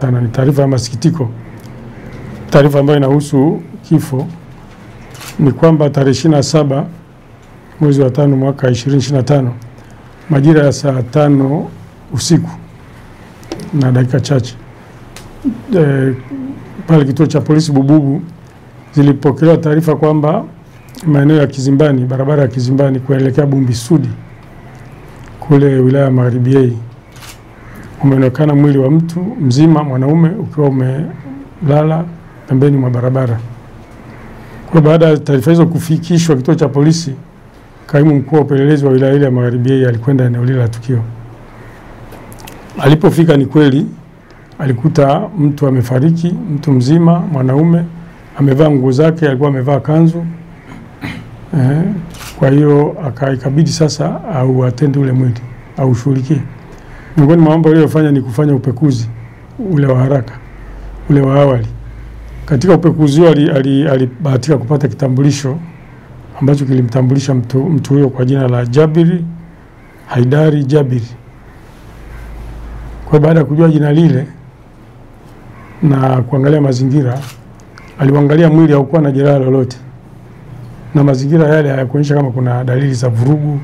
Ni taarifa ya masikitiko. Taarifa ambayo inahusu kifo ni kwamba tarehe 27 mwezi wa 5 mwaka 2025 majira ya saa 5 usiku na dakika chache pale kituo cha polisi Bububu zilipokelewa taarifa kwamba maeneo ya Kizimbani, barabara ya Kizimbani kuelekea Bumbisudi kule wilaya ya Magharibi umeonekana mwili wa mtu mzima mwanaume ukiwa umelala pembeni mwa barabara. Kwa baada ya taarifa hizo kufikishwa kituo cha polisi, kaimu mkuu wa upelelezi wa wilaya ile ya Magharibi alikwenda eneo lile la tukio. Alipofika ni kweli alikuta mtu amefariki, mtu mzima mwanaume, amevaa nguo zake, alikuwa amevaa kanzu. Kwa hiyo akaikabidi sasa au atende ule mwili au shughulikie. Miongoni mwa mambo aliyofanya ni kufanya upekuzi ule wa haraka, ule wa awali. Katika upekuzi huo alibahatika kupata kitambulisho ambacho kilimtambulisha mtu huyo kwa jina la Jabiri Haidari Jabiri. Kwa baada ya kujua jina lile na kuangalia mazingira, aliangalia mwili haukuwa na jeraha lolote, na mazingira yale hayakuonyesha kama kuna dalili za vurugu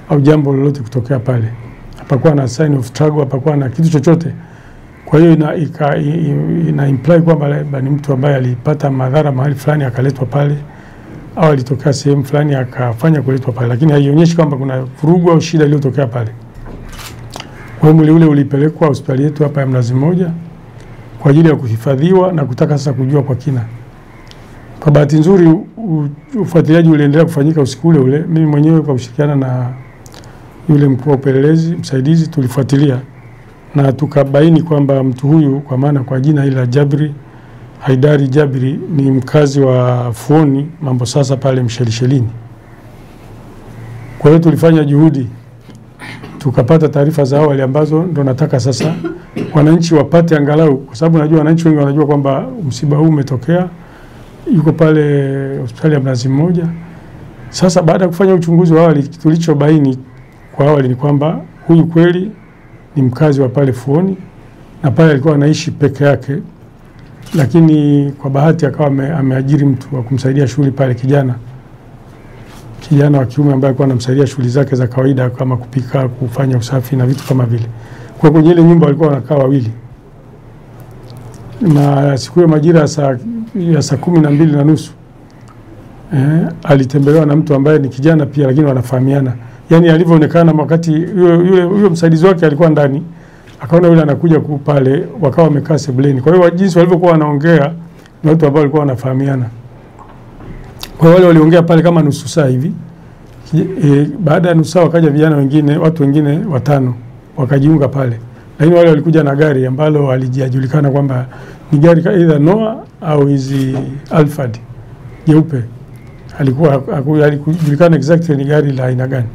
au jambo lolote kutokea pale. Hapakuwa na sign of struggle, hapakuwa na kitu chochote. Kwa hiyo ina imply kwamba ni mtu ambaye alipata madhara mahali fulani akaletwa pale, au alitokea sehemu fulani akafanya kuletwa pale, lakini haionyeshi kwamba kuna vurugu au shida iliyotokea pale. Kwa mwili ule ulipelekwa hospitali yetu hapa ya Mnazi Mmoja kwa ajili ya kuhifadhiwa na kutaka sasa kujua kwa kina. Kwa bahati nzuri ufuatiliaji uliendelea kufanyika usiku ule. Mimi mwenyewe kwa kushirikiana na yule mkuu wa upelelezi msaidizi tulifuatilia na tukabaini kwamba mtu huyu kwa maana kwa jina hili la Jabiri Haidari Jabiri ni mkazi wa Fuoni Mambo Sasa pale Mshelishelini. Kwa hiyo tulifanya juhudi tukapata taarifa za awali ambazo ndo nataka sasa wananchi wapate angalau, kwa sababu najua wananchi wengi wanajua kwamba msiba huu umetokea, yuko pale hospitali ya Mnazi Mmoja. Sasa baada ya kufanya uchunguzi wa awali, tulichobaini kwa awali ni kwamba huyu kweli ni mkazi wa pale Fuoni na pale alikuwa anaishi peke yake, lakini kwa bahati akawa ameajiri mtu wa kumsaidia shughuli pale, kijana wa kiume ambaye alikuwa anamsaidia shughuli zake za kawaida kama kupika, kufanya usafi na vitu kama vile. Kwa kwenye ile nyumba walikuwa wanakaa wawili. Na siku ya majira ya saa 12:30 alitembelewa na mtu ambaye ni kijana pia, lakini wanafahamiana. Yaani alivyoonekana wakati yule msaidizi wake alikuwa ndani, akaona yule anakuja pale, wakawa wamekaa sebuleni. Kwa hiyo jinsi walivyokuwa wanaongea na watu ambao walikuwa wanafahamiana. Kwa wale waliongea pale kama nusu saa hivi. Baada ya nusu saa wakaja vijana wengine, watu wengine 5 wakajiunga pale. Lakini wale walikuja na gari ambalo alijulikana kwamba ni gari either Noah au hizi Alphard jeupe. Alikujulikana exactly ni gari la aina gani.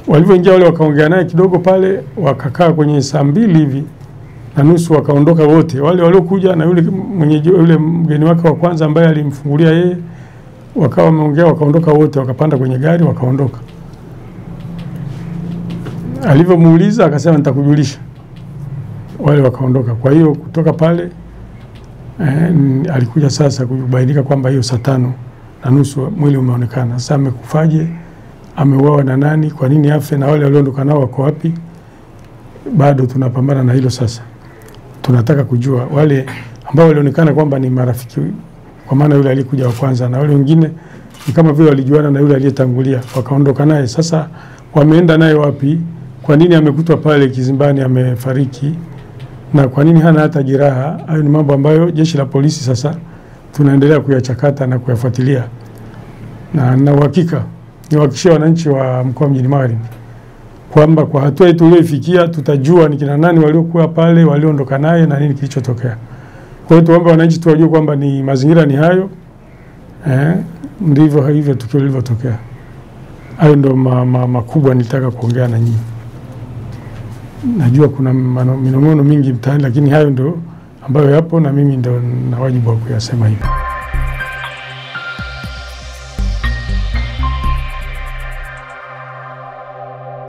Walivyoingia wale wakaongea naye kidogo pale, wakakaa kwenye saa 2:30 wakaondoka wote. Wale waliokuja na yule mgeni wake wa kwanza ambaye alimfungulia yeye, wakawa wameongea wakaondoka wote, wakapanda kwenye gari wakaondoka. Alivyomuuliza akasema nitakujulisha. Wale wakaondoka. Kwa hiyo kutoka pale alikuja sasa kubainika kwamba hiyo saa 5:30 mwili umeonekana. Sasa amekufaje? Ameuawa na nani? Kwa nini afe? Na wale walioondoka nao wako wapi? Bado tunapambana na hilo sasa. Tunataka kujua wale ambao walionekana kwamba ni marafiki, kwa maana yule alikuja wa kwanza na wale wengine ni kama vile walijuana na yule aliyetangulia wakaondoka naye. Sasa wameenda naye wapi? Kwa nini amekutwa pale Kizimbani amefariki? Na kwa nini hana hata jeraha? Hayo ni mambo ambayo jeshi la polisi sasa tunaendelea kuyachakata na kuyafuatilia. Na uhakika niwahakikishie wananchi wa mkoa Mjini Magharibi kwamba kwa hatua hii tuliyofikia tutajua ni kina nani waliokuwa pale, walioondoka naye na nini kilichotokea. Kwa hiyo tuombe wananchi tuwajue kwamba ni mazingira ni hayo. Ndivyo hivyo tukio lilivyotokea. Hayo ndo makubwa nilitaka kuongea na nyinyi. Najua kuna minong'ono mingi mtaani, lakini hayo ndo ambayo yapo na mimi ndo na wajibu wa kuyasema hivi.